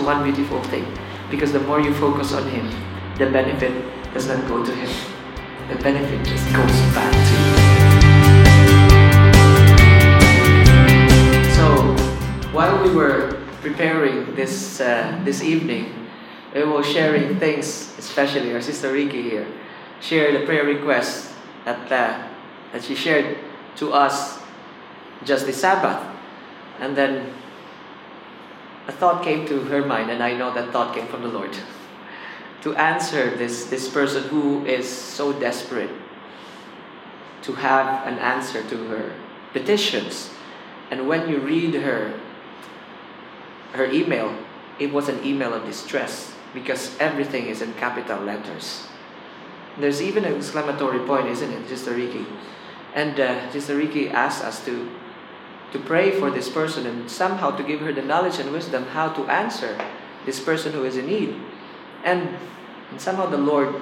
one beautiful thing. Because the more you focus on Him, the benefit does not go to Him. The benefit just goes back to you. So, while we were preparing this evening, we were sharing things, especially our sister Ricky here, shared a prayer request that she shared to us just this Sabbath. And then a thought came to her mind, and I know that thought came from the Lord, to answer this person who is so desperate to have an answer to her petitions. And when you read her email, it was an email of distress because everything is in capital letters. There's even an exclamatory point, isn't it, Sister Ricky? And Sister Ricky asked us to pray for this person and somehow to give her the knowledge and wisdom how to answer this person who is in need. And somehow the Lord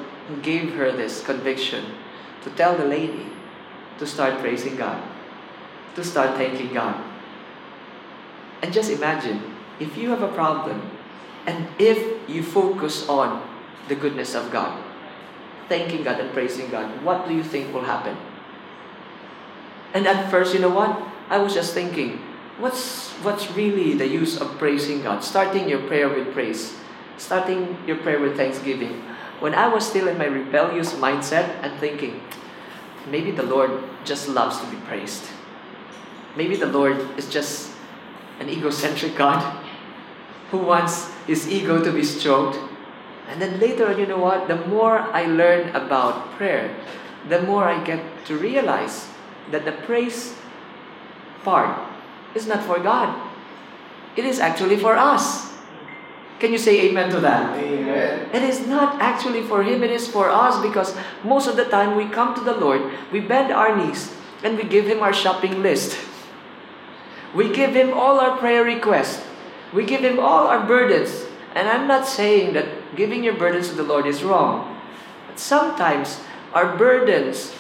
gave her this conviction to tell the lady to start praising God, to start thanking God. And just imagine, if you have a problem and if you focus on the goodness of God, thanking God and praising God, what do you think will happen? And at first, you know what? I was just thinking, what's really the use of praising God? Starting your prayer with praise. Starting your prayer with thanksgiving. When I was still in my rebellious mindset and thinking, maybe the Lord just loves to be praised. Maybe the Lord is just an egocentric God who wants His ego to be stroked. And then later, you know what? The more I learn about prayer, the more I get to realize that the praise part is not for God. It is actually for us. Can you say amen to that? Amen. It is not actually for Him, it is for us, because most of the time we come to the Lord, we bend our knees, and we give Him our shopping list. We give Him all our prayer requests. We give Him all our burdens. And I'm not saying that giving your burdens to the Lord is wrong. But sometimes our burdens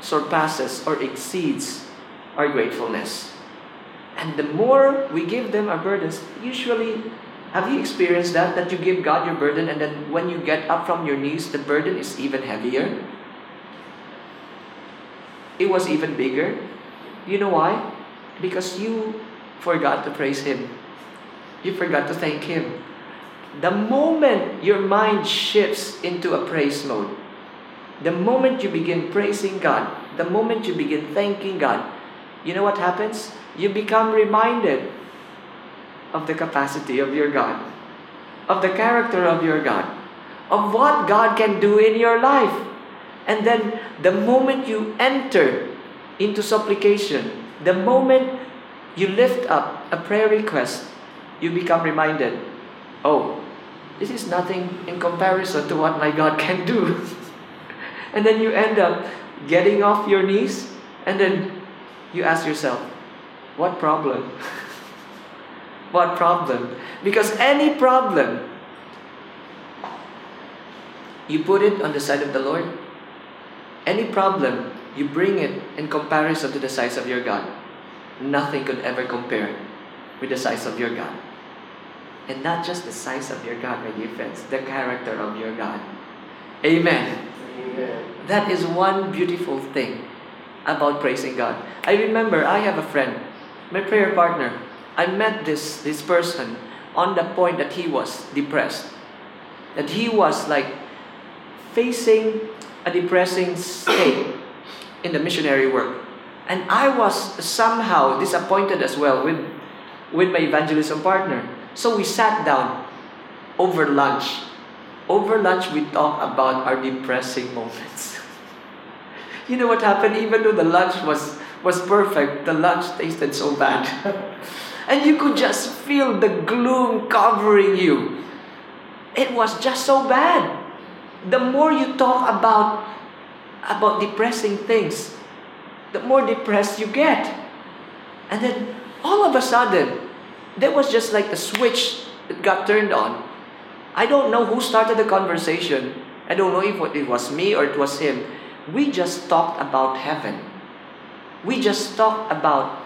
surpasses or exceeds our gratefulness. And the more we give them our burdens, usually, have you experienced that? That you give God your burden and then when you get up from your knees, the burden is even heavier? It was even bigger. You know why? Because you forgot to praise Him. You forgot to thank Him. The moment your mind shifts into a praise mode, the moment you begin praising God, the moment you begin thanking God, you know what happens? You become reminded of the capacity of your God, of the character of your God, of what God can do in your life. And then the moment you enter into supplication, the moment you lift up a prayer request, you become reminded, oh, this is nothing in comparison to what my God can do. And then you end up getting off your knees and then you ask yourself, what problem? What problem? Because any problem, you put it on the side of the Lord. Any problem, you bring it in comparison to the size of your God. Nothing could ever compare with the size of your God. And not just the size of your God, my dear friends, the character of your God. Amen. Amen. That is one beautiful thing about praising God. I remember I have a friend, my prayer partner. I met this person on the point that he was depressed. That he was like facing a depressing state in the missionary work. And I was somehow disappointed as well with my evangelism partner. So we sat down over lunch. Over lunch, we talked about our depressing moments. You know what happened? Even though the lunch was perfect, the lunch tasted so bad. And you could just feel the gloom covering you. It was just so bad. The more you talk about depressing things, the more depressed you get. And then all of a sudden, there was just like a switch that got turned on. I don't know who started the conversation. I don't know if it was me or it was him. We just talked about heaven. We just talked about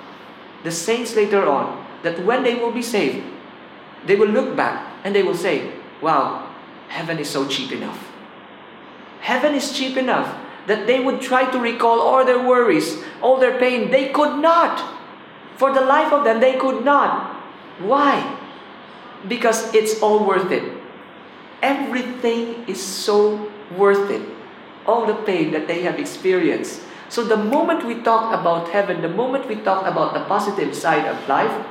the saints later on, that when they will be saved, They will look back and they will say, wow, heaven is so cheap enough. Heaven is cheap enough that they would try to recall all their worries, all their pain. They could not. For the life of them, they could not. Why? Because it's all worth it. Everything is so worth it. All the pain that they have experienced. So the moment we talk about heaven, the moment we talk about the positive side of life,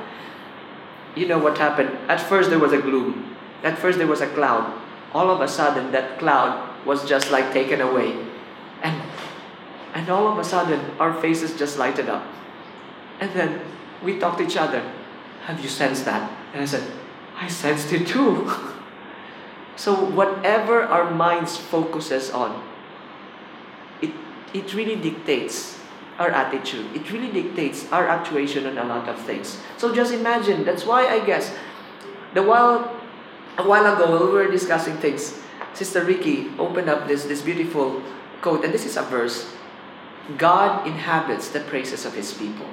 you know what happened? At first there was a gloom. At first there was a cloud. All of a sudden that cloud was just like taken away. And all of a sudden our faces just lighted up. And then we talked to each other. Have you sensed that? And I said, I sensed it too. So whatever our minds focuses on, it really dictates our attitude. It really dictates our actuation on a lot of things. So just imagine, that's why I guess, a while ago when we were discussing things, Sister Ricky opened up this beautiful quote, and this is a verse. God inhabits the praises of His people.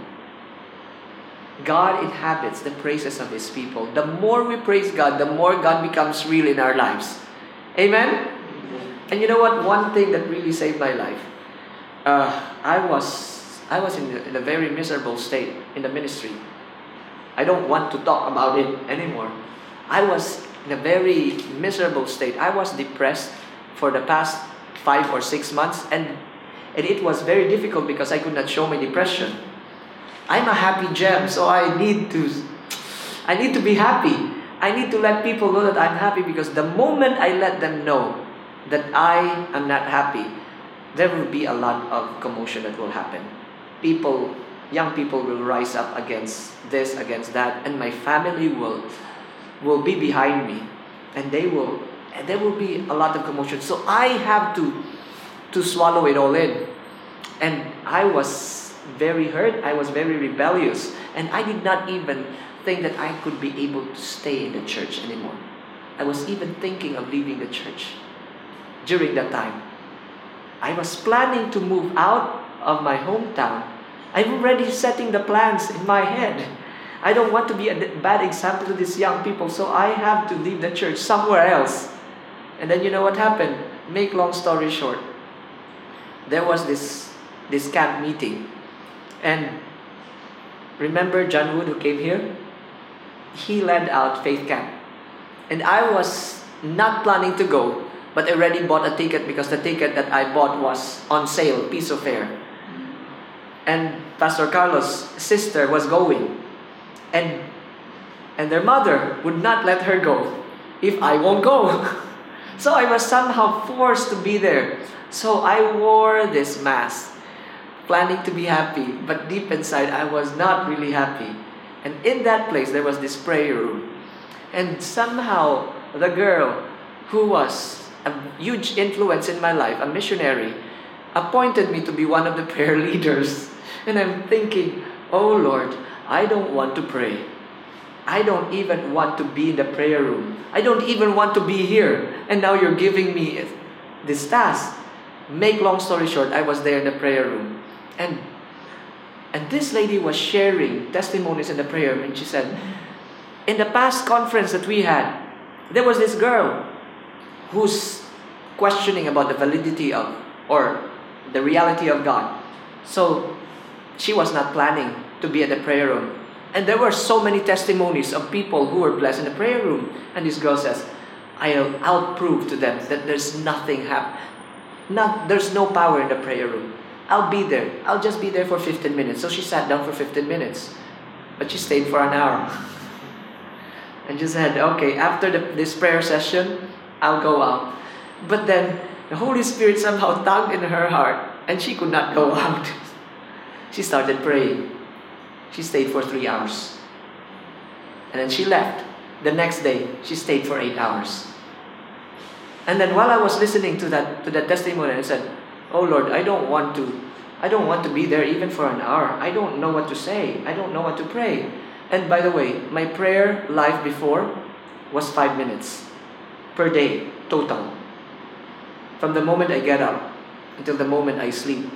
God inhabits the praises of His people. The more we praise God, the more God becomes real in our lives. Amen? And you know what? One thing that really saved my life. I was in a very miserable state in the ministry. I don't want to talk about it anymore. I was in a very miserable state. I was depressed for the past 5 or 6 months, and it was very difficult because I could not show my depression. I'm a happy gem, so I need to be happy. I need to let people know that I'm happy, because the moment I let them know that I am not happy, there will be a lot of commotion that will happen. Young people will rise up against this, against that, and my family will be behind me, and there will be a lot of commotion. So I have to swallow it all in. And I was very hurt, I was very rebellious, and I did not even think that I could be able to stay in the church anymore. I was even thinking of leaving the church during that time. I was planning to move out of my hometown. I'm already setting the plans in my head. I don't want to be a bad example to these young people, so I have to leave the church somewhere else. And then you know what happened? Make long story short, there was this camp meeting. And remember John Wood, who came here? He led out Faith Camp. And I was not planning to go, but I already bought a ticket, because the ticket that I bought was on sale, piece of fare. And Pastor Carlos' sister was going. And their mother would not let her go if I won't go. So I was somehow forced to be there. So I wore this mask, planning to be happy, but deep inside I was not really happy. And in that place there was this prayer room. And somehow the girl who was a huge influence in my life, a missionary, appointed me to be one of the prayer leaders. And I'm thinking, oh Lord, I don't want to pray. I don't even want to be in the prayer room. I don't even want to be here. And now you're giving me this task. Make long story short, I was there in the prayer room. And this lady was sharing testimonies in the prayer room. And she said, in the past conference that we had, there was this girl who's questioning about the validity of, or the reality of God. So she was not planning to be at the prayer room. And there were so many testimonies of people who were blessed in the prayer room. And this girl says, I'll prove to them that there's there's no power in the prayer room. I'll be there. I'll just be there for 15 minutes. So she sat down for 15 minutes. But she stayed for an hour. And she said, okay, after this prayer session, I'll go out. But then the Holy Spirit somehow tugged in her heart, and she could not go out. She started praying. She stayed for 3 hours. And then she left. The next day, she stayed for 8 hours. And then while I was listening to that testimony, I said, oh Lord, I don't want to be there even for an hour. I don't know what to say. I don't know what to pray. And by the way, my prayer life before was 5 minutes per day, total. From the moment I get up until the moment I sleep.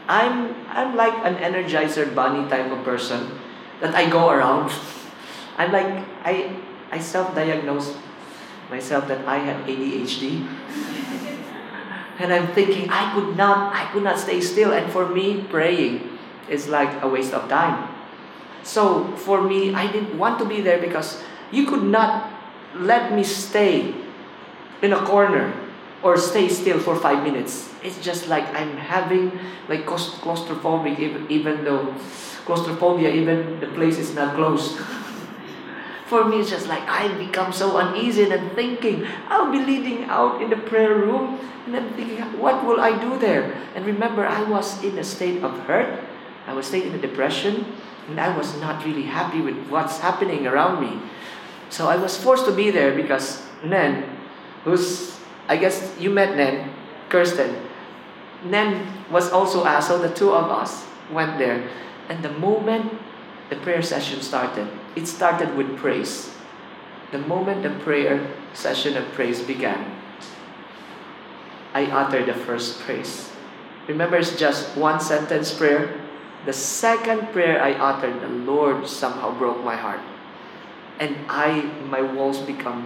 I'm like an Energizer Bunny type of person that I go around. I'm like, I I self-diagnosed myself that I had ADHD. And I'm thinking, I could not stay still. And for me, praying is like a waste of time. So for me, I didn't want to be there because you could not let me stay in a corner or stay still for 5 minutes. It's just like I'm having like claustrophobic, even though claustrophobia, even the place is not closed. For me, it's just like I become so uneasy and I'm thinking, I'll be leading out in the prayer room and I'm thinking, what will I do there? And remember, I was in a state of hurt. I was staying in a depression and I was not really happy with what's happening around me. So I was forced to be there because Nen, I guess you met Nen, Kirsten. Nen was also asked, so the two of us went there. And the moment the prayer session started, it started with praise. The moment the prayer session of praise began, I uttered the first praise. Remember, it's just one sentence prayer. The second prayer I uttered, the Lord somehow broke my heart. And my walls began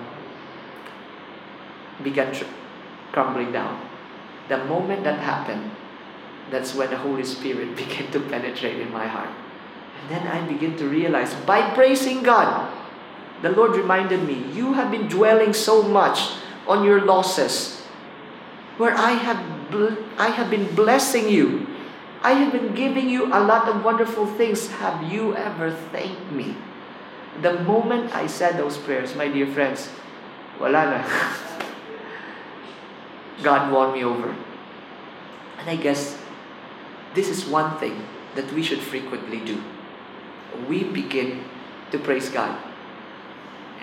crumbling down. The moment that happened, that's when the Holy Spirit began to penetrate in my heart. And then I began to realize, by praising God, the Lord reminded me, you have been dwelling so much on your losses, where I have been blessing you. I have been giving you a lot of wonderful things. Have you ever thanked me? The moment I said those prayers, my dear friends, wala na. God won me over. And I guess this is one thing that we should frequently do. We begin to praise God.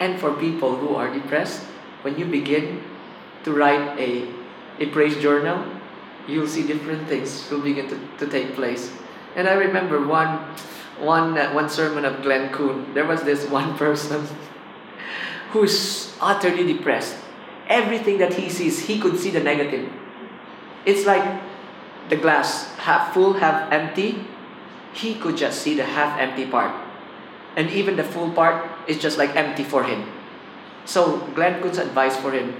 And for people who are depressed, when you begin to write a praise journal, you'll see different things will begin to take place. And I remember one sermon of Glenn Kuhn. There was this one person who's utterly depressed. Everything that he sees, he could see the negative. It's like the glass half full, half empty. He could just see the half empty part. And even the full part is just like empty for him. So Glenn Kuhn's advice for him,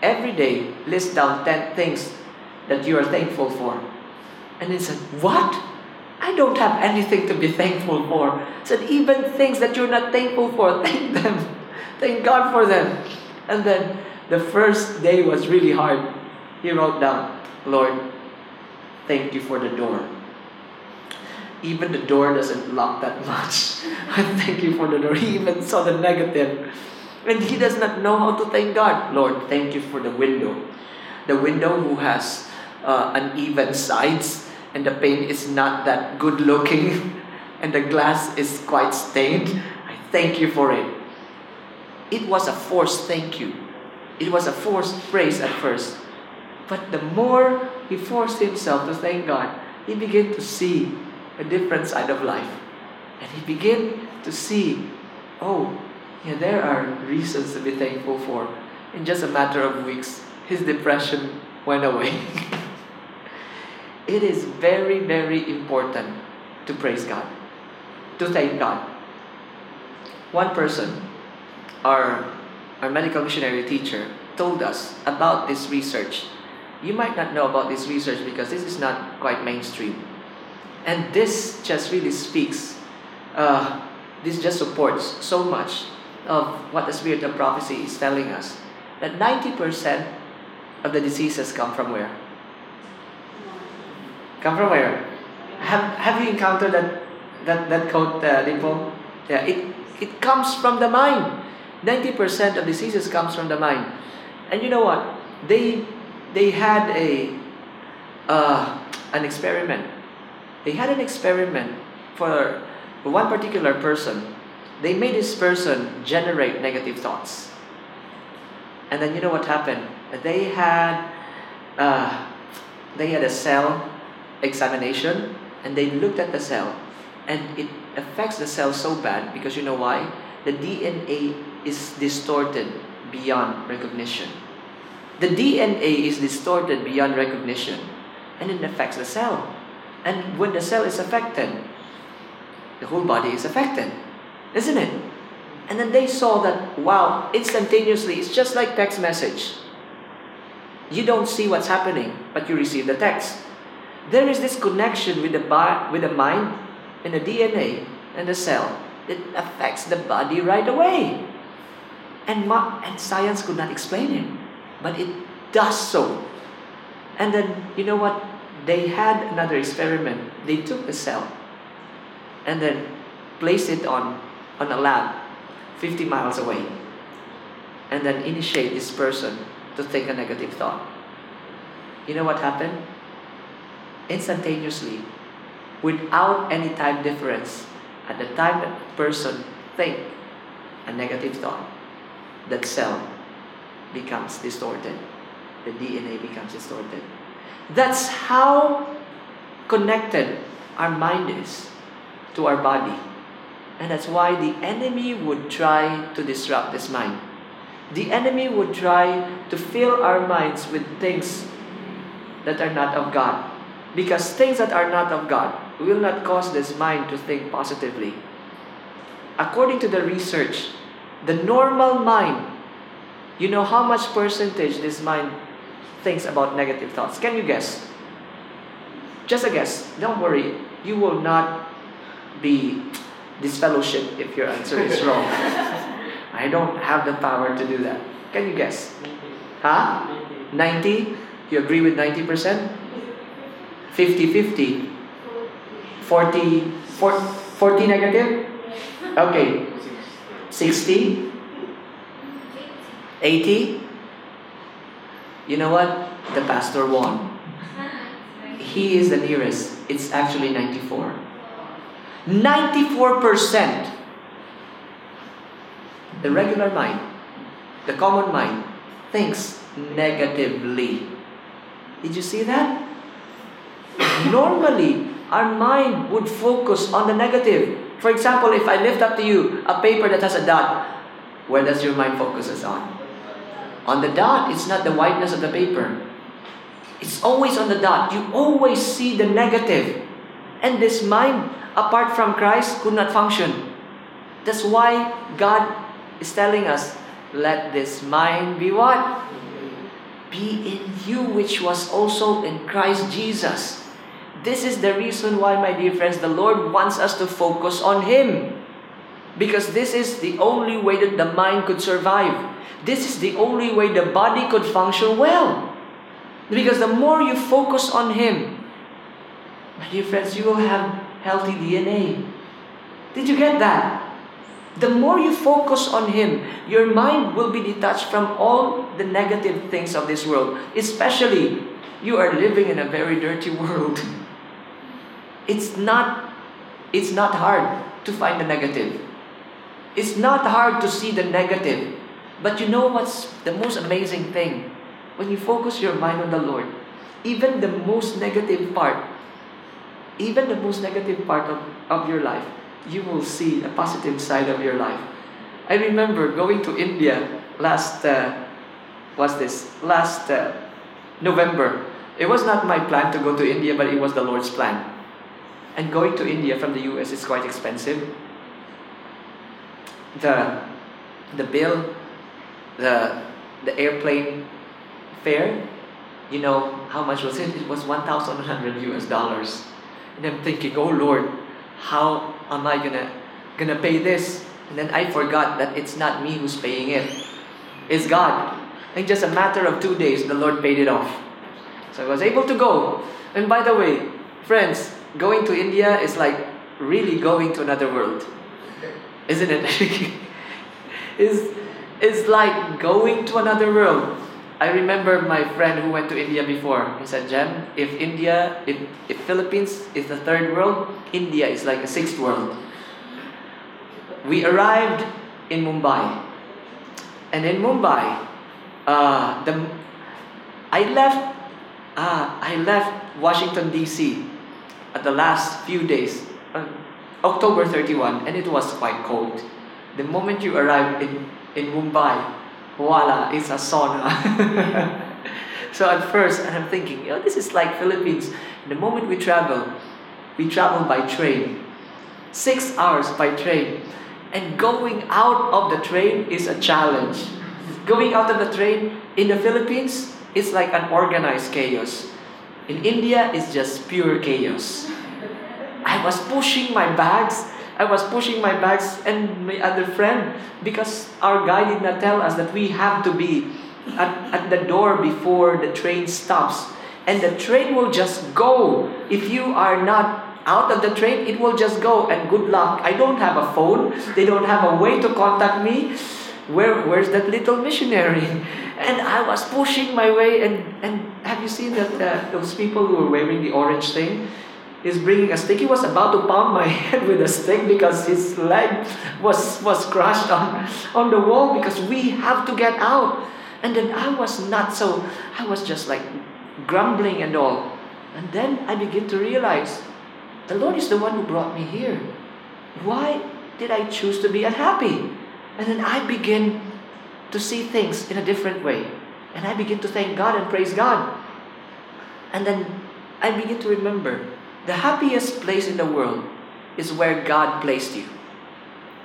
every day list down 10 things that you are thankful for. And he said, what? I don't have anything to be thankful for. He said, even things that you're not thankful for, thank them. Thank God for them. And then the first day was really hard. He wrote down, Lord, thank you for the door. Even the door doesn't lock that much. I thank you for the door. He even saw the negative. And he does not know how to thank God. Lord, thank you for the window. The window who has uneven sides and the paint is not that good looking and the glass is quite stained. I thank you for it. It was a forced thank you. It was a forced praise at first. But the more he forced himself to thank God, he began to see a different side of life. And he began to see, there are reasons to be thankful for. In just a matter of weeks, his depression went away. It is very, very important to praise God, to thank God. One person, our medical missionary teacher, told us about this research. You might not know about this research because this is not quite mainstream. And this just really speaks, this just supports so much of what the spirit of prophecy is telling us. That 90% of the diseases come from where? Come from where? Have you encountered that quote, Dimple? Yeah, it comes from the mind. 90% of diseases comes from the mind. And you know what? They had an experiment. They had an experiment for one particular person. They made this person generate negative thoughts. And then you know what happened? They had a cell examination, and they looked at the cell, and it affects the cell so bad because you know why? The DNA is distorted beyond recognition. The DNA is distorted beyond recognition, and it affects the cell. And when the cell is affected, the whole body is affected, isn't it? And then they saw that, wow, instantaneously, it's just like text message. You don't see what's happening, but you receive the text. There is this connection with the mind and the DNA and the cell that affects the body right away. And science could not explain it, but it does so. And then, you know what? They had another experiment. They took the cell and then placed it on a lab 50 miles away. And then initiate this person to think a negative thought. You know what happened? Instantaneously, without any time difference, at the time that the person think a negative thought, that cell becomes distorted. The DNA becomes distorted. That's how connected our mind is to our body. And that's why the enemy would try to disrupt this mind. The enemy would try to fill our minds with things that are not of God. Because things that are not of God will not cause this mind to think positively. According to the research, the normal mind, you know how much percentage this mind thinks about negative thoughts? Can you guess? Just a guess. Don't worry. You will not be disfellowshipped if your answer is wrong. I don't have the power to do that. Can you guess? Huh? 90? You agree with 90%? 50-50? 40 negative? Okay. 60? 80? You know what? The pastor won. He is the nearest. It's actually 94. 94%. The regular mind, the common mind, thinks negatively. Did you see that? Normally, our mind would focus on the negative. For example, if I lift up to you a paper that has a dot, where does your mind focus on? On the dot. It's not the whiteness of the paper. It's always on the dot. You always see the negative. And this mind, apart from Christ, could not function. That's why God is telling us, let this mind be what? Be in you, which was also in Christ Jesus. This is the reason why, my dear friends, the Lord wants us to focus on Him. Because this is the only way that the mind could survive. This is the only way the body could function well. Because the more you focus on Him, my dear friends, you will have healthy DNA. Did you get that? The more you focus on Him, your mind will be detached from all the negative things of this world. Especially, you are living in a very dirty world. It's not hard to find the negative. It's not hard to see the negative. But you know what's the most amazing thing? When you focus your mind on the Lord, even the most negative part of your life, you will see a positive side of your life. I remember going to India last November. It was not my plan to go to India, but it was the Lord's plan. And going to India from the US is quite expensive. The bill, the airplane fare, you know how much was it? It was $1,100. And I'm thinking, oh Lord, how am I gonna pay this? And then I forgot that it's not me who's paying it. It's God. In just a matter of 2 days, the Lord paid it off. So I was able to go. And by the way, friends, going to India is like really going to another world. Isn't it? It's like going to another world. I remember my friend who went to India before. He said, Jem, if Philippines is the third world, India is like a sixth world. We arrived in Mumbai. And in Mumbai, I left Washington, D.C. at the last few days, October 31, and it was quite cold. The moment you arrive in Mumbai, voila, it's a sauna. So at first, and I'm thinking, this is like Philippines. The moment we travel by train. 6 hours by train. And going out of the train is a challenge. Going out of the train in the Philippines is like an organized chaos. In India, it's just pure chaos. I was pushing my bags. And my other friend, because our guide did not tell us that we have to be at the door before the train stops. And the train will just go. If you are not out of the train, it will just go. And good luck. I don't have a phone. They don't have a way to contact me. Where's that little missionary? And I was pushing my way. And have you seen that those people who were wearing the orange thing? He's bringing a stick. He was about to pound my head with a stick because his leg was crushed on the wall, because we have to get out. And then I was just like grumbling and all. And then I begin to realize, the Lord is the one who brought me here. Why did I choose to be unhappy? And then I begin to see things in a different way. And I begin to thank God and praise God. And then I begin to remember, the happiest place in the world is where God placed you.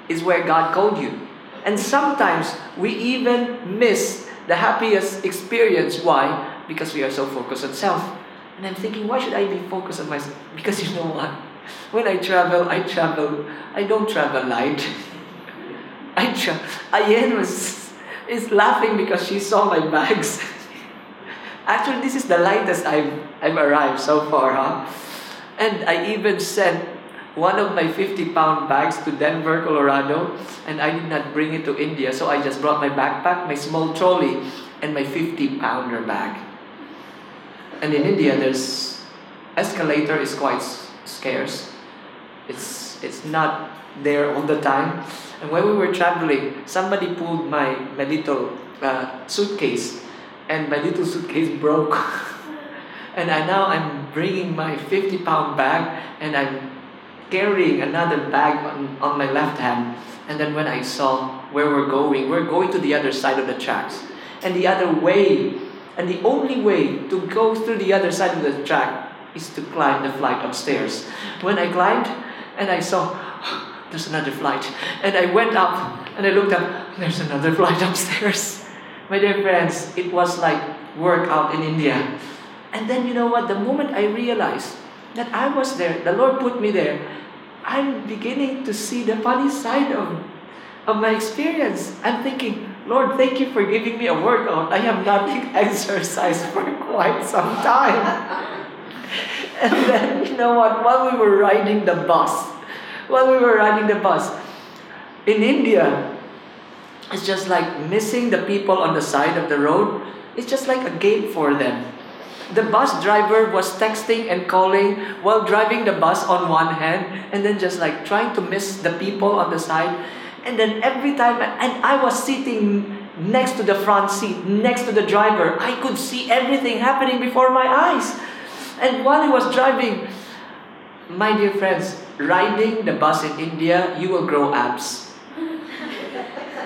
Is where God called you. And sometimes we even miss the happiest experience. Why? Because we are so focused on self. And I'm thinking, why should I be focused on myself? Because you know what? When I travel, I don't travel light. Ayen is laughing because she saw my bags. Actually, this is the lightest I've arrived so far, huh? And I even sent one of my 50-pound bags to Denver, Colorado, and I did not bring it to India, so I just brought my backpack, my small trolley, and my 50-pounder bag. And in India, there's escalator is quite scarce. It's not there all the time. And when we were traveling, somebody pulled my little suitcase, and my little suitcase broke. And now I'm bringing my 50-pound bag, and I'm carrying another bag on my left hand. And then when I saw where we're going to the other side of the tracks. And the only way to go through the other side of the track is to climb the flight of stairs. When I climbed, and I saw, there's another flight. And I went up, and I looked up, there's another flight upstairs. My dear friends, it was like workout in India. And then you know what? The moment I realized that I was there, the Lord put me there, I'm beginning to see the funny side of my experience. I'm thinking, Lord, thank you for giving me a workout. I have not exercised for quite some time. And then, you know what? While we were riding the bus, in India, it's just like missing the people on the side of the road. It's just like a game for them. The bus driver was texting and calling while driving the bus on one hand, and then just like trying to miss the people on the side. And then every time, and I was sitting next to the front seat, next to the driver, I could see everything happening before my eyes. And while he was driving, my dear friends, riding the bus in India, you will grow abs.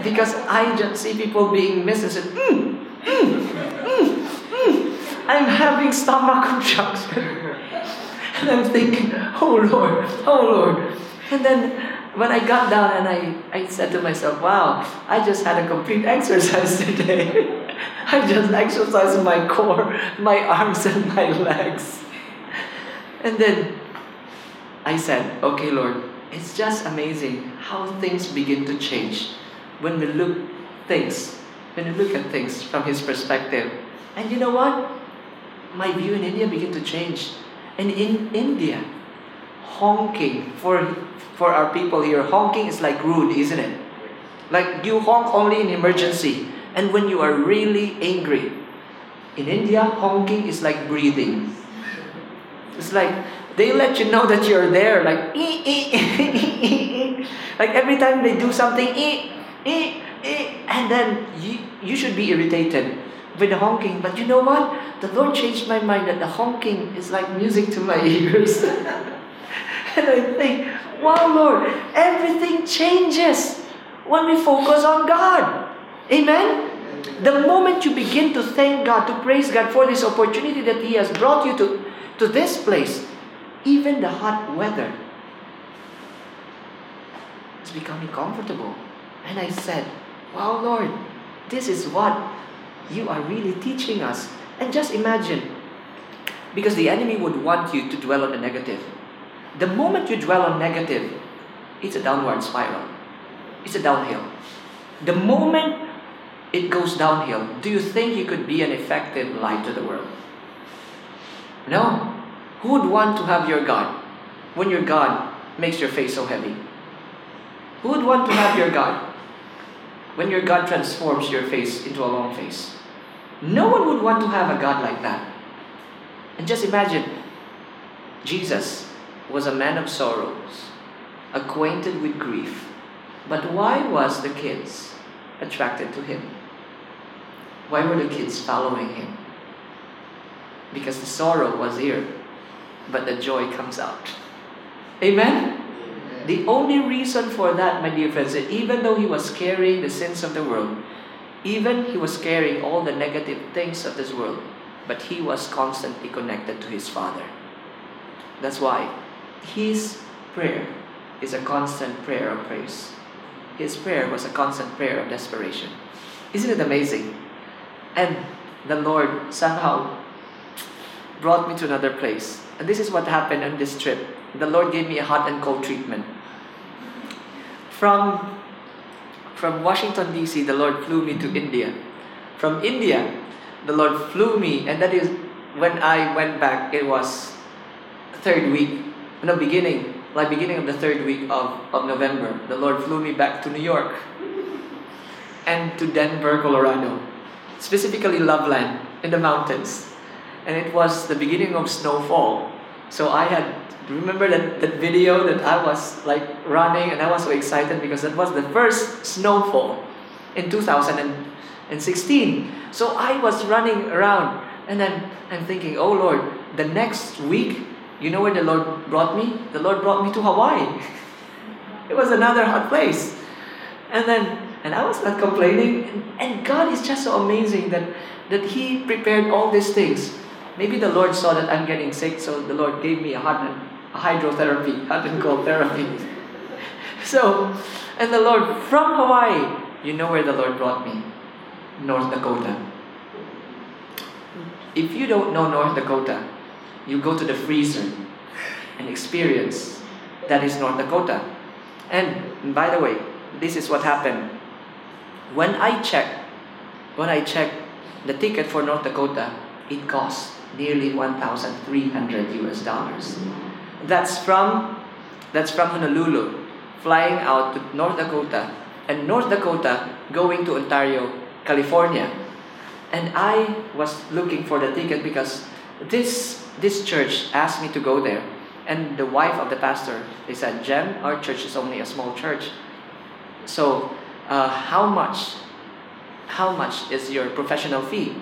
Because I just see people being missed and said, I'm having stomach contraction. And I'm thinking, oh Lord. And then when I got down and I said to myself, wow, I just had a complete exercise today. I just exercised my core, my arms and my legs. And then I said, okay Lord, it's just amazing how things begin to change when we look at things from His perspective. And you know what? My view in India began to change. And in India, honking, for our people here, honking is like rude, isn't it? Like you honk only in emergency. And when you are really angry. In India, honking is like breathing. It's like, they let you know that you're there. Like, like every time they do something, and then you should be irritated with the honking. But you know what? The Lord changed my mind that the honking is like music to my ears. And I think, wow, Lord, everything changes when we focus on God. Amen? The moment you begin to thank God, to praise God for this opportunity that He has brought you to this place, even the hot weather, it's becoming comfortable. And I said, wow, Lord, this is what you are really teaching us. And just imagine, because the enemy would want you to dwell on the negative. The moment you dwell on negative, it's a downward spiral. It's a downhill. The moment it goes downhill, do you think you could be an effective light to the world? No. Who would want to have your God when your God makes your face so heavy? Who would want to have your God when your God transforms your face into a long face? No one would want to have a God like that. And just imagine, Jesus was a man of sorrows, acquainted with grief. But why was the kids attracted to him? Why were the kids following him? Because the sorrow was here, but the joy comes out. Amen? The only reason for that, my dear friends, that even though he was carrying the sins of the world, even he was carrying all the negative things of this world, but he was constantly connected to his Father. That's why his prayer is a constant prayer of praise. His prayer was a constant prayer of desperation. Isn't it amazing? And the Lord somehow brought me to another place. And this is what happened on this trip. The Lord gave me a hot and cold treatment. From Washington, D.C., the Lord flew me to India. From India, the Lord flew me, and that is when I went back, it was beginning of the third week of November. The Lord flew me back to New York and to Denver, Colorado, specifically Loveland in the mountains. And it was the beginning of snowfall. So remember that video that I was like running, and I was so excited because that was the first snowfall in 2016. So I was running around, and I'm thinking, oh Lord, the next week, you know where the Lord brought me? The Lord brought me to Hawaii. It was another hot place. And I was not complaining. And God is just so amazing that He prepared all these things. Maybe the Lord saw that I'm getting sick, so the Lord gave me a hydrotherapy, hot and cold therapy. So, and the Lord, from Hawaii, you know where the Lord brought me? North Dakota. If you don't know North Dakota, you go to the freezer and experience that is North Dakota. And by the way, this is what happened. When I checked the ticket for North Dakota, it cost nearly $1,300. That's from Honolulu, flying out to North Dakota, and North Dakota going to Ontario, California. And I was looking for the ticket because this church asked me to go there. And the wife of the pastor, they said, Jem, our church is only a small church. So, how much is your professional fee?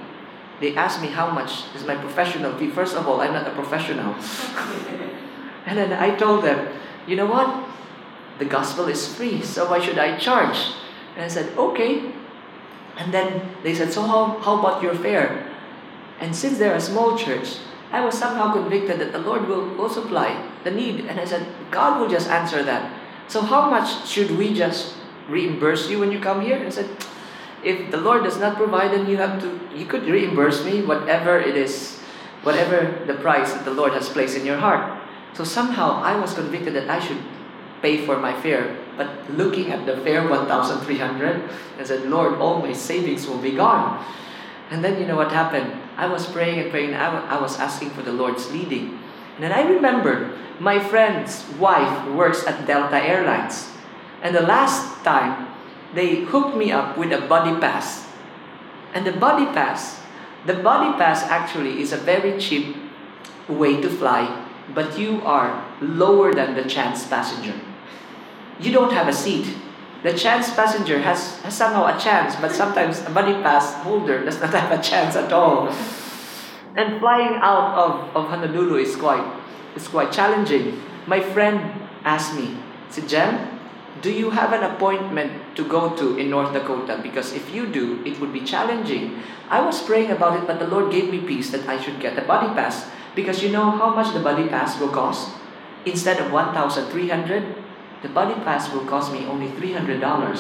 They asked me how much is my professional fee. First of all, I'm not a professional. And then I told them, you know what? The gospel is free, so why should I charge? And I said, okay. And then they said, so how about your fare? And since they're a small church, I was somehow convicted that the Lord will supply the need. And I said, God will just answer that. So how much should we just reimburse you when you come here? And I said, if the Lord does not provide, then you could reimburse me whatever it is, whatever the price that the Lord has placed in your heart. So somehow I was convicted that I should pay for my fare. But looking at the fare, 1,300, I said, Lord, all my savings will be gone. And then you know what happened? I was praying and praying. I was asking for the Lord's leading. And then I remembered my friend's wife works at Delta Airlines. And the last time, they hooked me up with a buddy pass. And the buddy pass actually is a very cheap way to fly, but you are lower than the chance passenger. You don't have a seat. The chance passenger has somehow a chance, but sometimes a buddy pass holder does not have a chance at all. And flying out of Honolulu is quite challenging. My friend asked me, said, Jem, do you have an appointment to go to in North Dakota? Because if you do, it would be challenging. I was praying about it, but the Lord gave me peace that I should get a buddy pass. Because you know how much the buddy pass will cost? Instead of 1,300, the body pass will cost me only $300.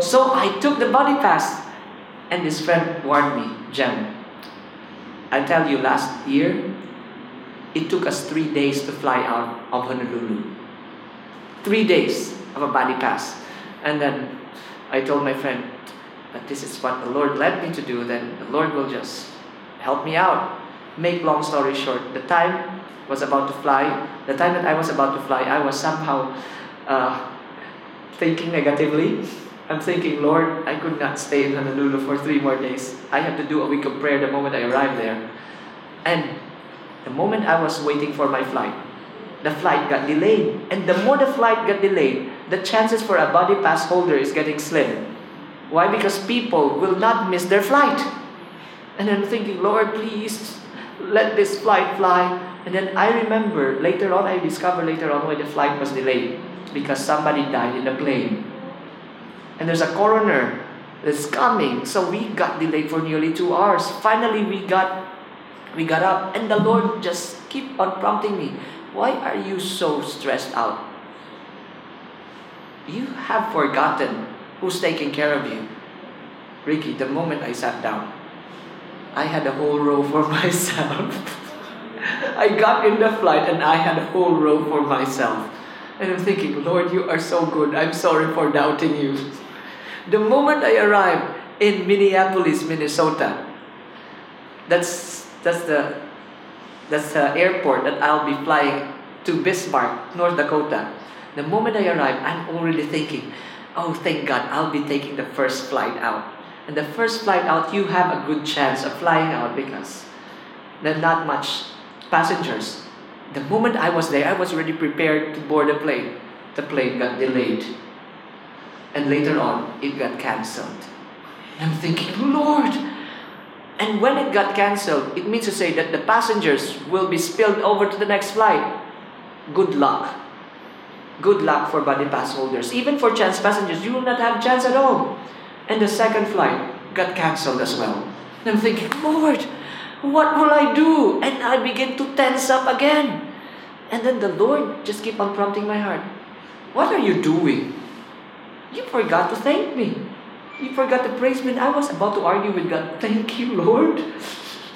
So I took the body pass, and this friend warned me, Jem, I tell you, last year, it took us 3 days to fly out of Honolulu. 3 days of a body pass. And then I told my friend, but this is what the Lord led me to do, then the Lord will just help me out. Make long story short, the time was about to fly. The time that I was about to fly, I was somehow thinking negatively. I'm thinking, Lord, I could not stay in Honolulu for 3 more days. I have to do a week of prayer the moment I arrived there. And the moment I was waiting for my flight, the flight got delayed. And the more the flight got delayed, the chances for a body pass holder is getting slim. Why? Because people will not miss their flight. And I'm thinking, Lord, please let this flight fly. And then I remember later on, I discovered later on why the flight was delayed. Because somebody died in the plane. And there's a coroner that's coming. So we got delayed for nearly 2 hours. Finally, we got up. And the Lord just keep on prompting me. Why are you so stressed out? You have forgotten who's taking care of you. Ricky, the moment I sat down, I had a whole row for myself. I got in the flight and I had a whole row for myself. And I'm thinking, Lord, you are so good. I'm sorry for doubting you. The moment I arrived in Minneapolis, Minnesota, that's the airport that I'll be flying to Bismarck, North Dakota. The moment I arrived, I'm already thinking, oh, thank God, I'll be taking the first flight out. And the first flight out, you have a good chance of flying out because there's not much passengers. The moment I was there, I was already prepared to board the plane. The plane got delayed. And later on, it got cancelled. I'm thinking, Lord! And when it got cancelled, it means to say that the passengers will be spilled over to the next flight. Good luck. Good luck for body pass holders. Even for chance passengers, you will not have chance at all. And the second flight got cancelled as well. And I'm thinking, Lord, what will I do? And I begin to tense up again. And then the Lord just keep on prompting my heart. What are you doing? You forgot to thank me. You forgot to praise me. And I was about to argue with God. Thank you, Lord.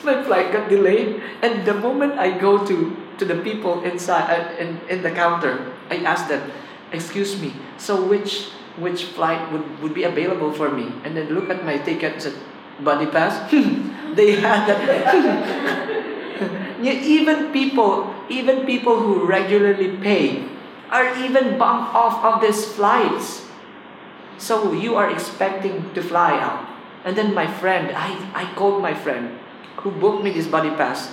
My flight got delayed. And the moment I go to the people inside in the counter, I asked them, excuse me, so which flight would be available for me? And then look at my ticket and said, body pass? They had that. Yeah, even people who regularly pay are even bumped off of these flights. So you are expecting to fly out. And then my friend, I called my friend who booked me this body pass.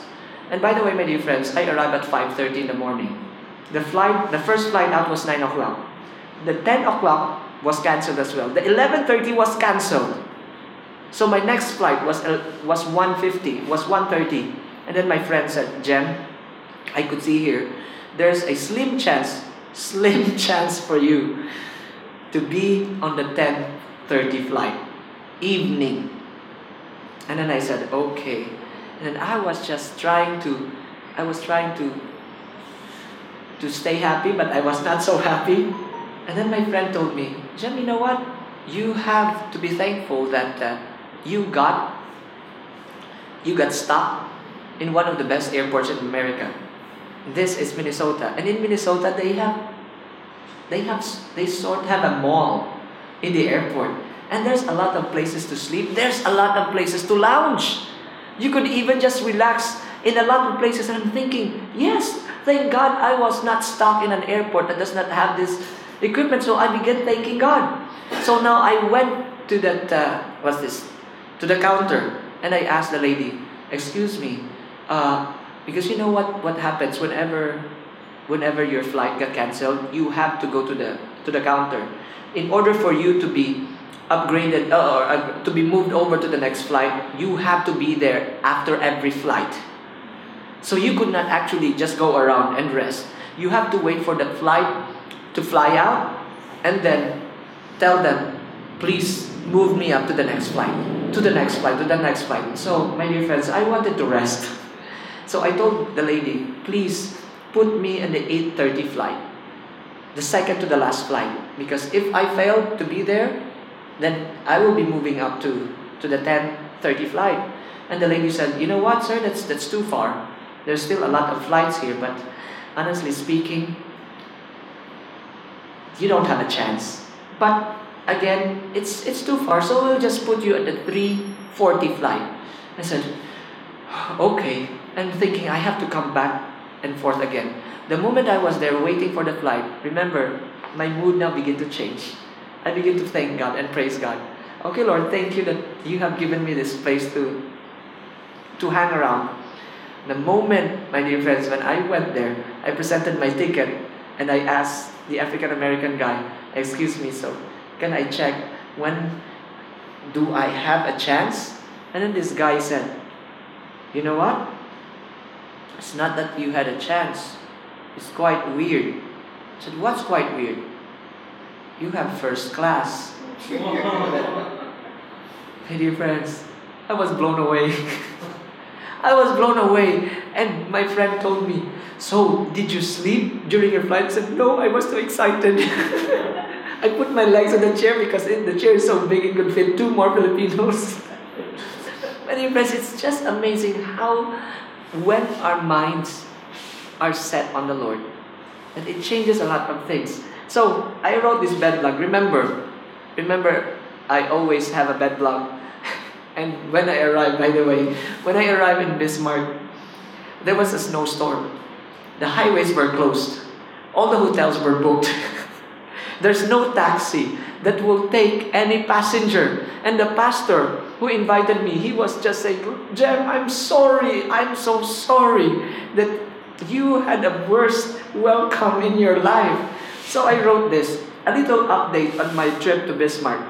And by the way, my dear friends, I arrived at 5:30 in the morning. The first flight out was 9 o'clock. The 10 o'clock was cancelled as well. The 11:30 was cancelled. So my next flight was 1:50, was 1:30. And then my friend said, Jem, I could see here, there's a slim chance for you to be on the 10:30 flight, evening. And then I said, okay. And then I was trying to stay happy, but I was not so happy. And then my friend told me, Jem, you know what? You have to be thankful that you got stuck in one of the best airports in America. This is Minnesota, and in Minnesota they sort of have a mall in the airport, and there's a lot of places to sleep. There's a lot of places to lounge. You could even just relax in a lot of places. And I'm thinking, yes, thank God I was not stuck in an airport that does not have this equipment. So I began thanking God. So now I went to to the counter, and I asked the lady, excuse me, because you know what happens whenever your flight got cancelled, you have to go to the counter. In order for you to be upgraded or to be moved over to the next flight, you have to be there after every flight. So you could not actually just go around and rest. You have to wait for the flight to fly out and then tell them, please move me up to the next flight, to the next flight, to the next flight. So my dear friends, I wanted to rest. So I told the lady, please put me in the 8:30 flight. the second to the last flight. Because if I fail to be there, then I will be moving up to the 10:30 flight. And the lady said, you know what, sir, that's too far. There's still a lot of flights here, but honestly speaking, you don't have a chance. But again, it's too far, so we'll just put you at the 3:40 flight. I said, okay. I'm thinking I have to come back and forth again. The moment I was there waiting for the flight, remember, my mood now began to change. I begin to thank God and praise God. Okay, Lord, thank you that you have given me this place to hang around. The moment, my dear friends, when I went there, I presented my ticket and I asked the African American guy, excuse me, so can I check when do I have a chance? And then this guy said, you know what? It's not that you had a chance. It's quite weird. I said, what's quite weird? You have first class. My dear friends, I was blown away. I was blown away. And my friend told me, so did you sleep during your flight? I said, no, I was so excited. I put my legs on the chair because the chair is so big it could fit 2 more Filipinos. My dear friends, it's just amazing how when our minds are set on the Lord, that it changes a lot of things. So I wrote this bed blog. Remember, I always have a bed blog. And when I arrived, by the way, when I arrived in Bismarck, there was a snowstorm. The highways were closed. All the hotels were booked. There's no taxi that will take any passenger. And the pastor who invited me, he was just saying, Jem, I'm sorry. I'm so sorry that you had a worst welcome in your life. So I wrote this, a little update on my trip to Bismarck.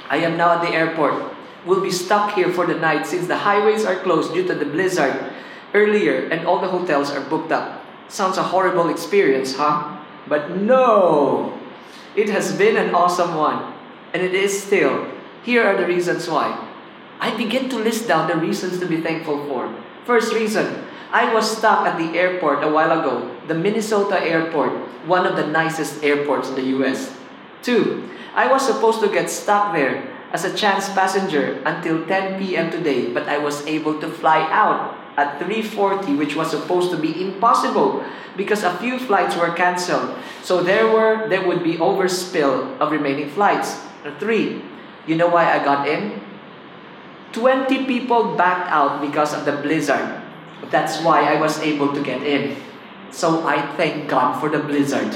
I am now at the airport. We'll be stuck here for the night since the highways are closed due to the blizzard earlier and all the hotels are booked up. Sounds a horrible experience, huh? But no! It has been an awesome one. And it is still. Here are the reasons why. I begin to list down the reasons to be thankful for. First reason, I was stuck at the airport a while ago, the Minnesota airport, one of the nicest airports in the US. 2, I was supposed to get stuck there as a chance passenger until 10 p.m. today, but I was able to fly out at 3:40, which was supposed to be impossible because a few flights were canceled. So there would be overspill of remaining flights. 3, you know why I got in? 20 people backed out because of the blizzard. That's why I was able to get in. So I thank God for the blizzard.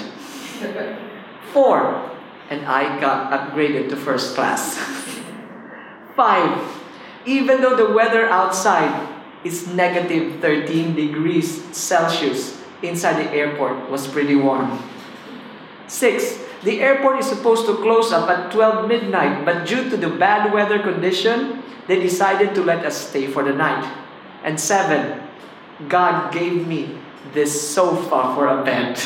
4, and I got upgraded to first class. 5, even though the weather outside is negative 13 degrees Celsius, inside the airport was pretty warm. 6, the airport is supposed to close up at 12 midnight, but due to the bad weather condition, they decided to let us stay for the night. And 7, God gave me this sofa for a bed.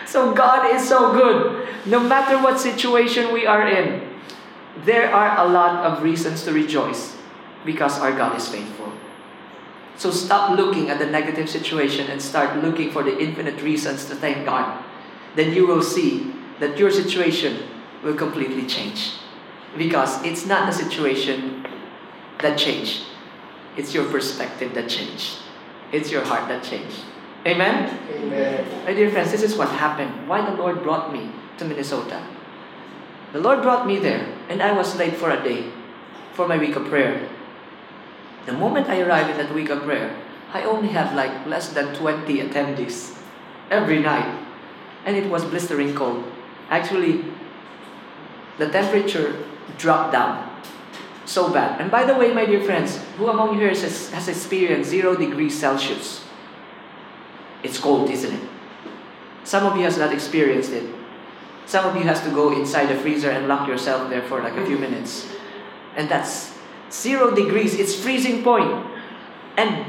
So God is so good. No matter what situation we are in, there are a lot of reasons to rejoice because our God is faithful. So stop looking at the negative situation and start looking for the infinite reasons to thank God. Then you will see that your situation will completely change. Because it's not the situation that changed. It's your perspective that changed. It's your heart that changed. Amen? Amen. My dear friends, this is what happened. Why the Lord brought me to Minnesota. The Lord brought me there, and I was late for a day for my week of prayer. The moment I arrived in that week of prayer, I only had like less than 20 attendees every night. And it was blistering cold. Actually, the temperature dropped down so bad. And by the way, my dear friends, who among you here has experienced 0 degrees Celsius? It's cold, isn't it? Some of you has not experienced it. Some of you has to go inside the freezer and lock yourself there for like a few minutes. And that's 0 degrees. It's freezing point. And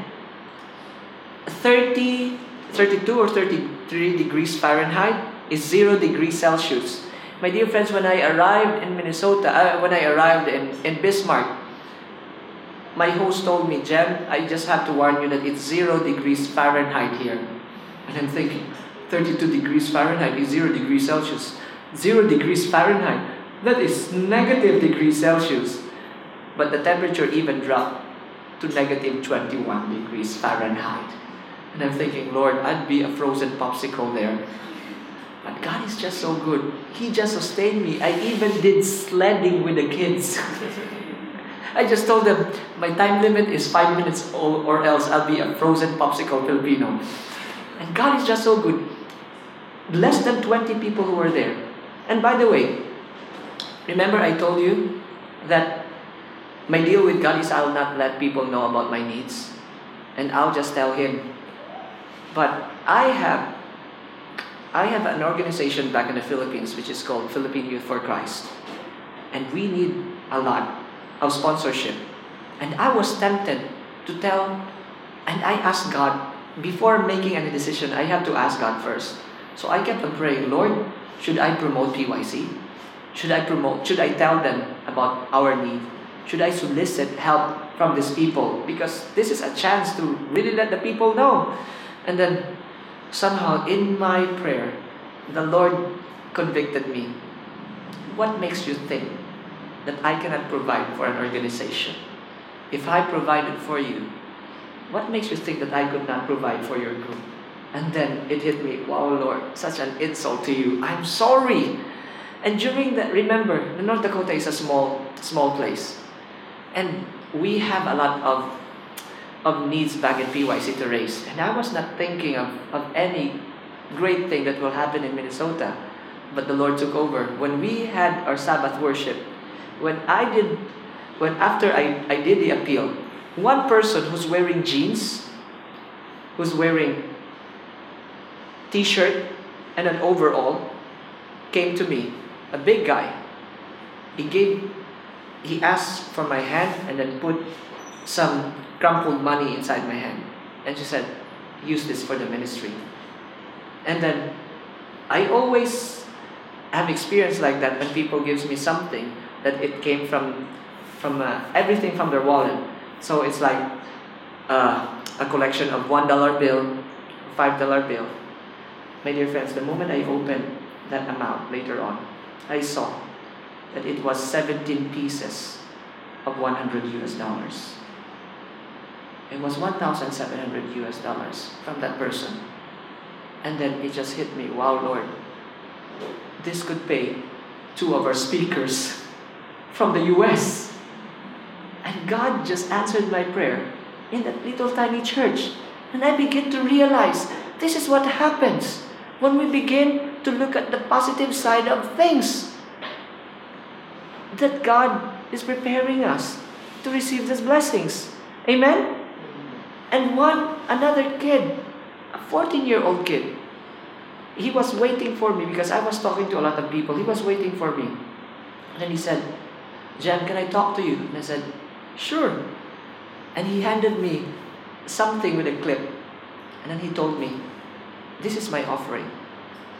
32 or 33 degrees Fahrenheit is 0 degrees Celsius. My dear friends, when I arrived in Minnesota, when I arrived in Bismarck, my host told me, Jem, I just have to warn you that it's 0 degrees Fahrenheit here. And I'm thinking, 32 degrees Fahrenheit is 0 degrees Celsius. 0 degrees Fahrenheit, that is negative degrees Celsius. But the temperature even dropped to negative 21 degrees Fahrenheit. And I'm thinking, Lord, I'd be a frozen popsicle there. But God is just so good. He just sustained me. I even did sledding with the kids. I just told them, my time limit is 5 minutes or else I'll be a frozen popsicle Filipino. And God is just so good. Less than 20 people who were there. And by the way, remember I told you that my deal with God is I'll not let people know about my needs. And I'll just tell Him. But I have an organization back in the Philippines which is called Philippine Youth for Christ. And we need a lot of sponsorship. And I was tempted to tell, and I asked God, before making any decision, I have to ask God first. So I kept on praying, Lord, should I promote PYC? Should I tell them about our need? Should I solicit help from these people? Because this is a chance to really let the people know. And then somehow in my prayer, the Lord convicted me. What makes you think that I cannot provide for an organization? If I provided for you, what makes you think that I could not provide for your group? And then it hit me, wow, Lord, such an insult to you. I'm sorry. And during that, remember, the North Dakota is a small place. And we have a lot of needs back in PYC to raise. And I was not thinking of any great thing that will happen in Minnesota. But the Lord took over. When we had our Sabbath worship, after I did the appeal, one person who's wearing jeans, who's wearing t-shirt and an overall, came to me, a big guy. He asked for my hand and then put some crumpled money inside my hand. And she said, use this for the ministry. And then I always have experience like that when people gives me something that it came from everything from their wallet. So it's like a collection of $1 bill, $5 bill. My dear friends, the moment I opened that amount later on, I saw that it was 17 pieces of $100. It was $1,700 from that person. And then it just hit me, wow, Lord, this could pay 2 of our speakers from the US. And God just answered my prayer in that little tiny church. And I begin to realize this is what happens when we begin to look at the positive side of things. That God is preparing us to receive these blessings. Amen? And another kid, a 14-year-old kid, he was waiting for me because I was talking to a lot of people. He was waiting for me. And then he said, Jan, can I talk to you? And I said, sure. And he handed me something with a clip. And then he told me, this is my offering.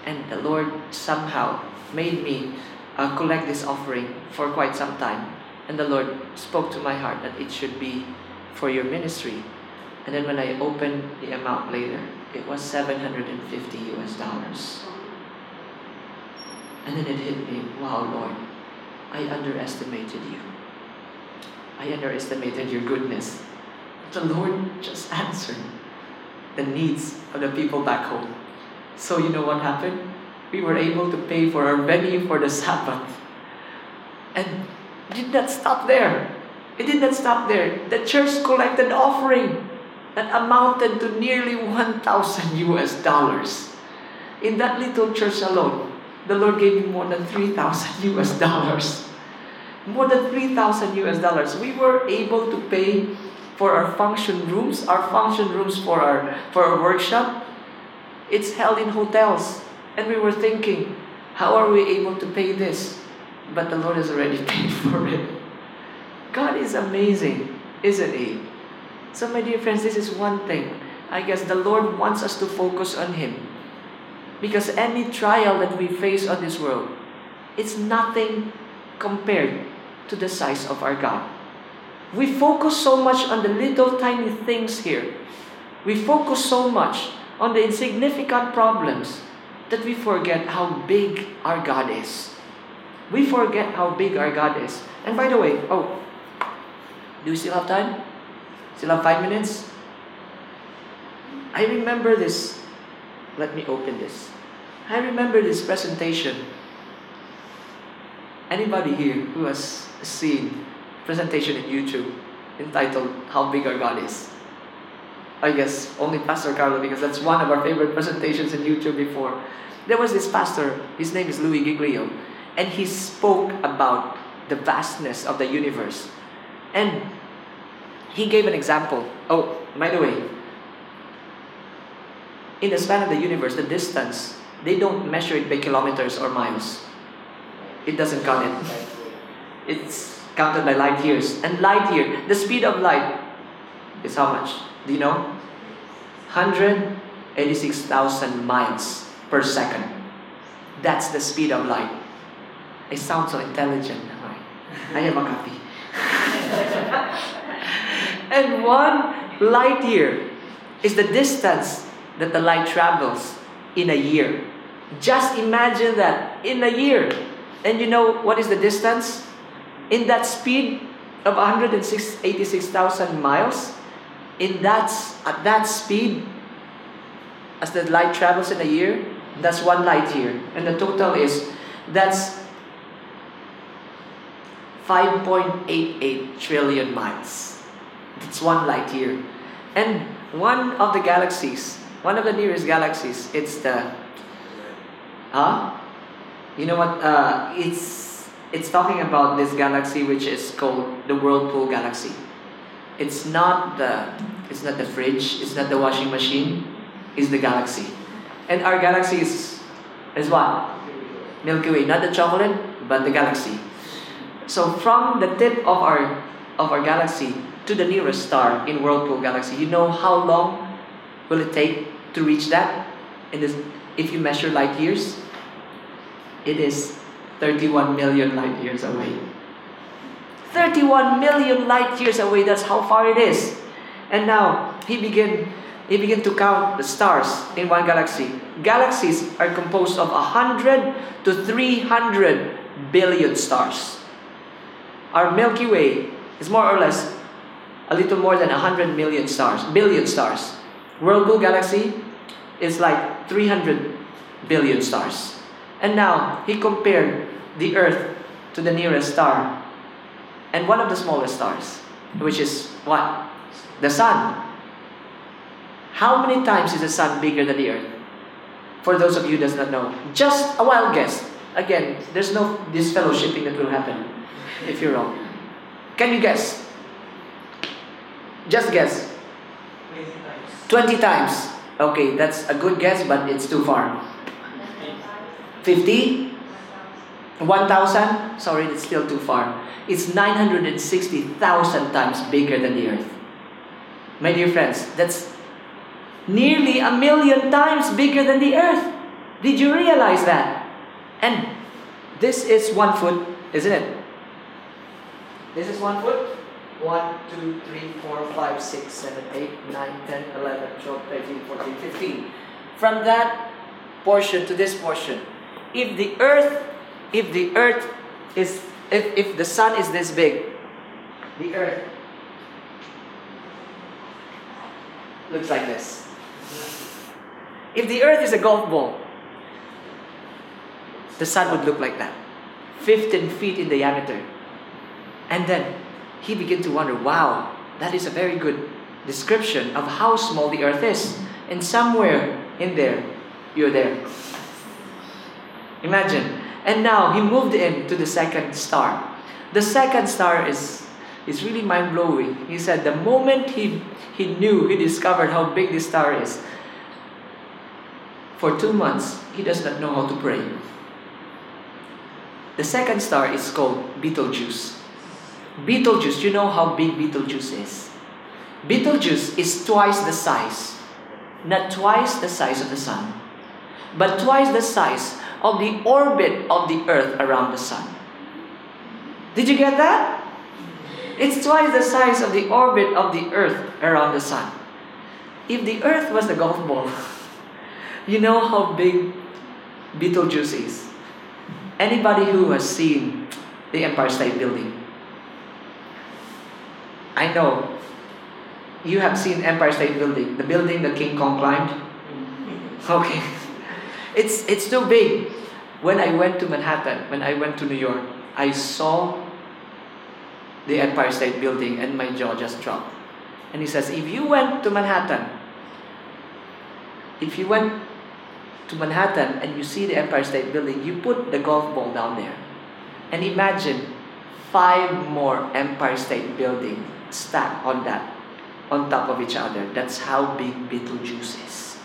And the Lord somehow made me collect this offering for quite some time. And the Lord spoke to my heart that it should be for your ministry. And then when I opened the amount later, it was $750. And then it hit me, wow, Lord, I underestimated you. I underestimated your goodness. The Lord just answered the needs of the people back home. So you know what happened? We were able to pay for our venue for the Sabbath. And it did not stop there. It did not stop there. The church collected offering that amounted to nearly $1,000. In that little church alone, the Lord gave me more than $3,000. More than $3,000. We were able to pay for our function rooms for our workshop. It's held in hotels. And we were thinking, how are we able to pay this? But the Lord has already paid for it. God is amazing, isn't He? So my dear friends, this is one thing. I guess the Lord wants us to focus on Him. Because any trial that we face on this world, it's nothing compared to the size of our God. We focus so much on the little tiny things here. We focus so much on the insignificant problems that we forget how big our God is. We forget how big our God is. And by the way, do we still have time? Still have 5 minutes? I remember this. Let me open this. I remember this presentation. Anybody here who has seen presentation in YouTube entitled How Big Our God Is? I guess only Pastor Carlo, because that's one of our favorite presentations in YouTube before. There was this pastor, his name is Louis Giglio, and he spoke about the vastness of the universe. And he gave an example. Oh, by the way, in the span of the universe, the distance, they don't measure it by kilometers or miles. It doesn't count it. It's counted by light years. And light year, the speed of light is how much? Do you know? 186,000 miles per second. That's the speed of light. I sound so intelligent. I have a copy. And 1 light year is the distance that the light travels in a year. Just imagine that in a year. And you know what is the distance? In that speed of 186,000 miles, at that speed, as the light travels in a year, that's 1 light year. And the total that's 5.88 trillion miles. That's 1 light year. And one of the nearest galaxies, it's the, you know what, it's talking about this galaxy which is called the Whirlpool Galaxy. It's not the fridge, it's not the washing machine, it's the galaxy. And our galaxy is what? Milky Way, not the chocolate, but the galaxy. So from the tip of our galaxy to the nearest star in Whirlpool Galaxy, you know how long will it take to reach that? If you measure light years, it is 31 million light years away. 31 million light years away, that's how far it is. And now, he began to count the stars in one galaxy. Galaxies are composed of 100 to 300 billion stars. Our Milky Way is more or less a little more than 100 billion stars. Whirlpool Galaxy is like 300 billion stars. And now, he compared the Earth to the nearest star and one of the smallest stars, which is what? The Sun. How many times is the Sun bigger than the Earth? For those of you who does not know, just a wild guess. Again, there's no disfellowshipping that will happen if you're wrong. Can you guess? Just guess. 20 times. Okay, that's a good guess, but it's too far. 50? 1,000? Sorry, it's still too far. It's 960,000 times bigger than the Earth. My dear friends, that's nearly 1,000,000 times bigger than the Earth. Did you realize that? And this is 1 foot, isn't it? This is 1 foot. 1, 2, 3, 4, 5, 6, 7, 8, 9, 10, 11, 12, 13, 14, 15. From that portion to this portion, if the sun is this big, the Earth looks like this. If the Earth is a golf ball, the sun would look like that, 15 feet in diameter. And then he began to wonder, wow, that is a very good description of how small the Earth is. And somewhere in there, you're there. Imagine. And now he moved into the second star. The second star is really mind-blowing. He said the moment he discovered how big this star is, for 2 months, he does not know how to pray. The second star is called Betelgeuse. Betelgeuse, you know how big Betelgeuse is? Betelgeuse is twice the size, not twice the size of the sun, but twice the size of the orbit of the Earth around the sun. Did you get that? It's twice the size of the orbit of the Earth around the sun. If the Earth was the golf ball, You know how big Betelgeuse is? Anybody who has seen the Empire State Building? I know you have seen Empire State Building, the building that King Kong climbed. Okay, it's too big. When I went to Manhattan, when I went to New York, I saw the Empire State Building and my jaw just dropped. And he says, if you went to Manhattan and you see the Empire State Building, you put the golf ball down there. And imagine 5 more Empire State Buildings stacked on top of each other. That's how big Betelgeuse is.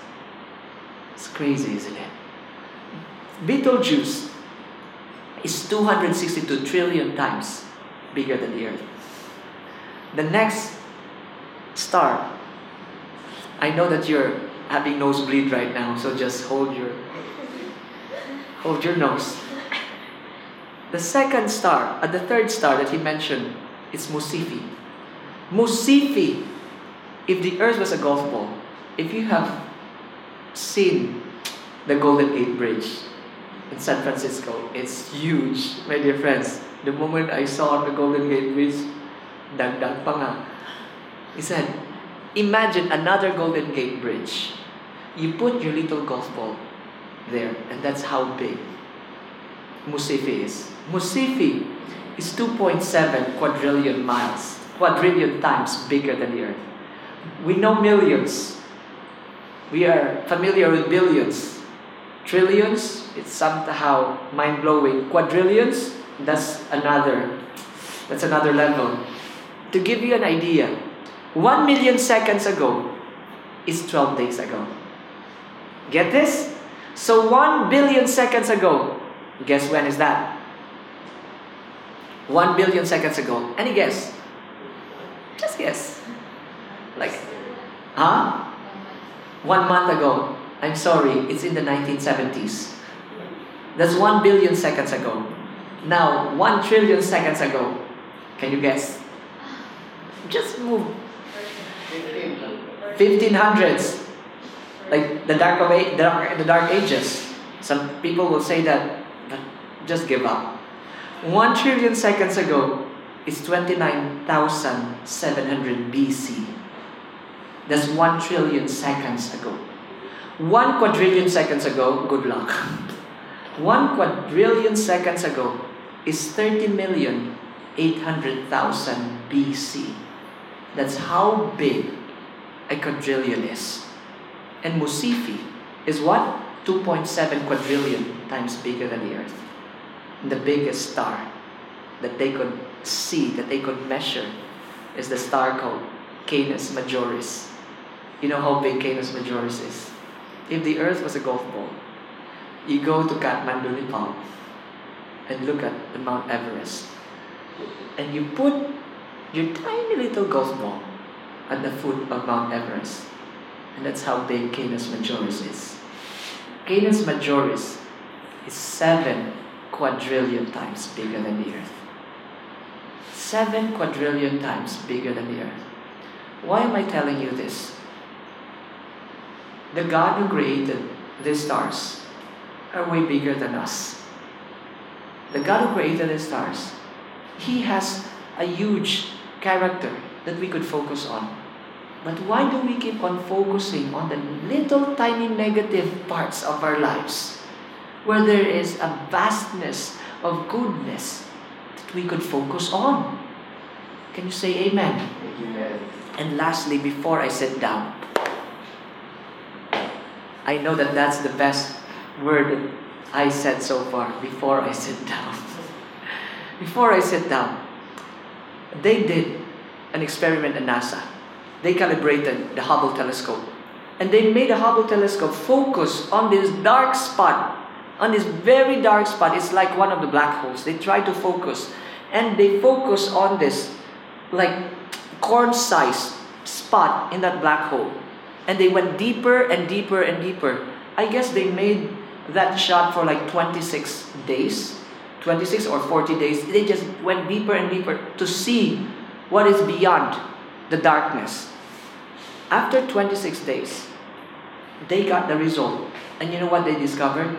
It's crazy, isn't it? Betelgeuse is 262 trillion times bigger than the Earth. The next star, I know that you're having nosebleed right now, so just hold your nose. The second star, the third star that he mentioned, is Musifi. Musifi, if the Earth was a golf ball, if you have seen the Golden Gate Bridge in San Francisco, it's huge, my dear friends. The moment I saw the Golden Gate Bridge, dagdag pa nga. He said, imagine another Golden Gate Bridge. You put your little golf ball there, and that's how big Musifi is. Musifi is 2.7 quadrillion times bigger than the Earth. We know millions. We are familiar with billions. Trillions, it's somehow mind-blowing. Quadrillions, that's another level. To give you an idea, 1 million seconds ago is 12 days ago. Get this? So 1 billion seconds ago, guess when is that? 1 billion seconds ago. Any guess? Just guess. Like, 1 month ago. I'm sorry, it's in the 1970s. That's 1 billion seconds ago. Now, 1 trillion seconds ago. Can you guess? Just move. 1500s. Like the dark ages. Some people will say that, but just give up. 1 trillion seconds ago is 29,700 BC. That's 1 trillion seconds ago. 1 quadrillion seconds ago, good luck. 1 quadrillion seconds ago is 30,800,000 BC. That's how big a quadrillion is. And Musifi is what? 2.7 quadrillion times bigger than the Earth. The biggest star that they could see, that they could measure, is the star called Canis Majoris. You know how big Canis Majoris is? If the Earth was a golf ball, you go to Kathmandu, Nepal, and look at the Mount Everest, and you put your tiny little golf ball at the foot of Mount Everest, and that's how big Canis Majoris is. Canis Majoris is 7 quadrillion times bigger than the Earth. 7 quadrillion times bigger than the Earth. Why am I telling you this? The God who created these stars are way bigger than us. The God who created the stars, He has a huge character that we could focus on. But why do we keep on focusing on the little tiny negative parts of our lives, where there is a vastness of goodness that we could focus on? Can you say amen? Amen. And lastly, before I sit down, I know that that's the best word that I said so far. Before I sit down. Before I sit down, they did an experiment at NASA. They calibrated the Hubble telescope. And they made the Hubble telescope focus on this dark spot. On this very dark spot. It's like one of the black holes. They tried to focus. And they focus on this like corn-sized spot in that black hole. And they went deeper and deeper and deeper. I guess they made that shot for like 26 days. 26 or 40 days. They just went deeper and deeper to see what is beyond the darkness. After 26 days, They got the result. And you know what they discovered?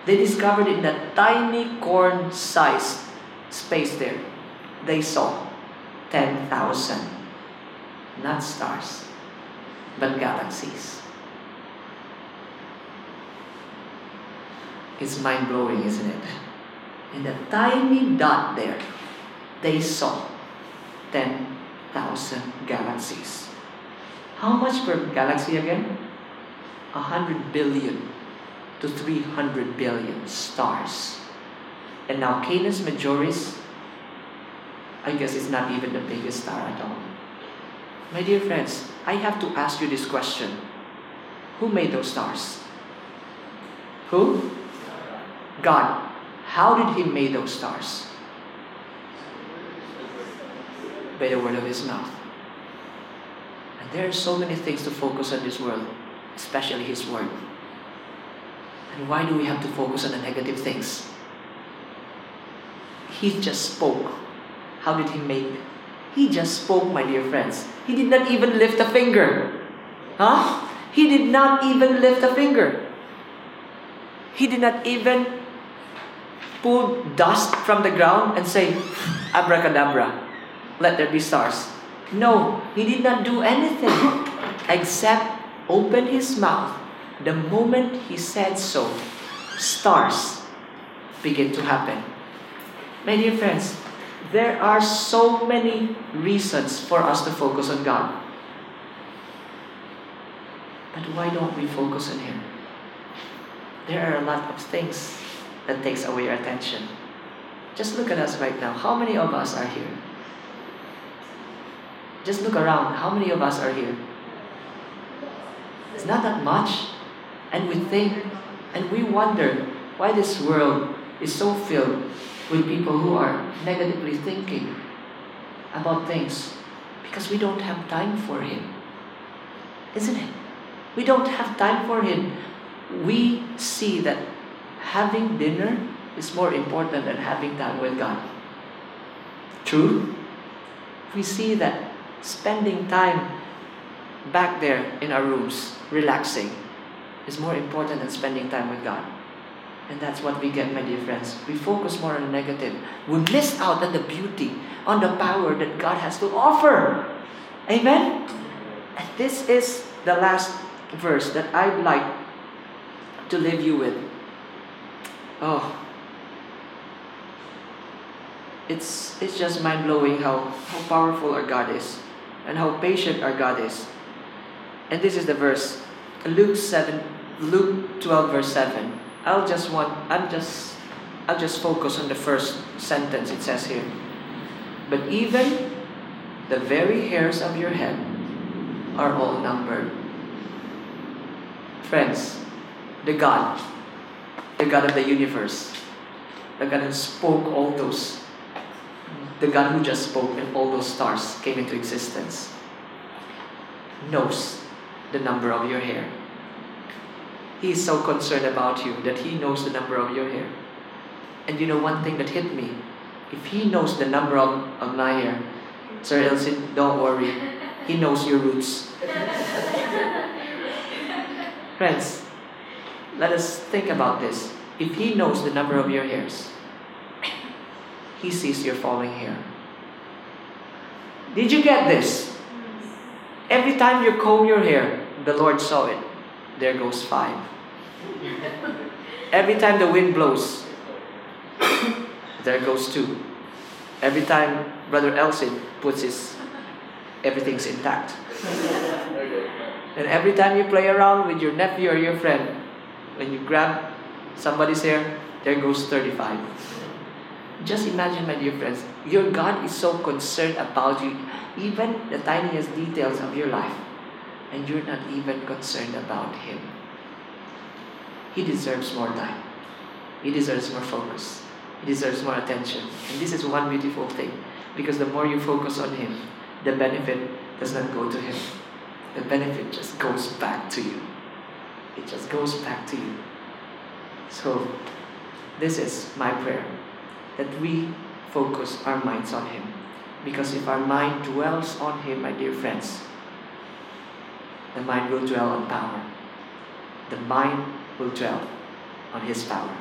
They discovered in that tiny corn-sized space there, they saw 10,000, not stars, but galaxies. It's mind-blowing, isn't it? In the tiny dot there, they saw 10,000 galaxies. How much per galaxy again? 100 billion to 300 billion stars. And now Canis Majoris, I guess it's not even the biggest star at all. My dear friends, I have to ask you this question. Who made those stars? Who? God. How did He make those stars? By the word of His mouth. And there are so many things to focus on this world, especially His word. And why do we have to focus on the negative things? He just spoke. How did He make it? He just spoke, my dear friends. He did not even lift a finger. Huh? He did not even lift a finger. He did not even pull dust from the ground and say, abracadabra, let there be stars. No, He did not do anything except open His mouth. The moment He said so, stars begin to happen. My dear friends, there are so many reasons for us to focus on God. But why don't we focus on Him? There are a lot of things that takes away our attention. Just look at us right now. How many of us are here? Just look around. How many of us are here? It's not that much. And we think and we wonder why this world is so filled with people who are negatively thinking about things. Because we don't have time for Him. Isn't it? We don't have time for Him. We see that having dinner is more important than having time with God. True? We see that spending time back there in our rooms, relaxing, is more important than spending time with God. And that's what we get, my dear friends. We focus more on the negative. We miss out on the beauty, on the power that God has to offer. Amen? And this is the last verse that I'd like to leave you with. Oh, it's just mind-blowing how powerful our God is and how patient our God is. And this is the verse, Luke 12 verse 7. I'll just focus on the first sentence it says here. But even the very hairs of your head are all numbered. Friends, the God of the universe, the God who spoke all those, the God who just spoke and all those stars came into existence, knows the number of your hair. He is so concerned about you that He knows the number of your hair. And you know one thing that hit me? If He knows the number of my hair, Sir Elsin, don't worry. He knows your roots. Friends, let us think about this. If He knows the number of your hairs, He sees your falling hair. Did you get this? Every time you comb your hair, the Lord saw it. There goes 5. Every time the wind blows, there goes 2. Every time Brother Elsin puts everything's intact. And every time you play around with your nephew or your friend, when you grab somebody's hair, there goes 35. Just imagine, my dear friends, your God is so concerned about you, even the tiniest details of your life, and you're not even concerned about Him. He deserves more time. He deserves more focus. He deserves more attention. And this is one beautiful thing, because the more you focus on Him, the benefit does not go to Him. The benefit just goes back to you. It just goes back to you. So, this is my prayer, that we focus our minds on Him. Because if our mind dwells on Him, my dear friends, the mind will dwell on power. the mind will dwell on His power.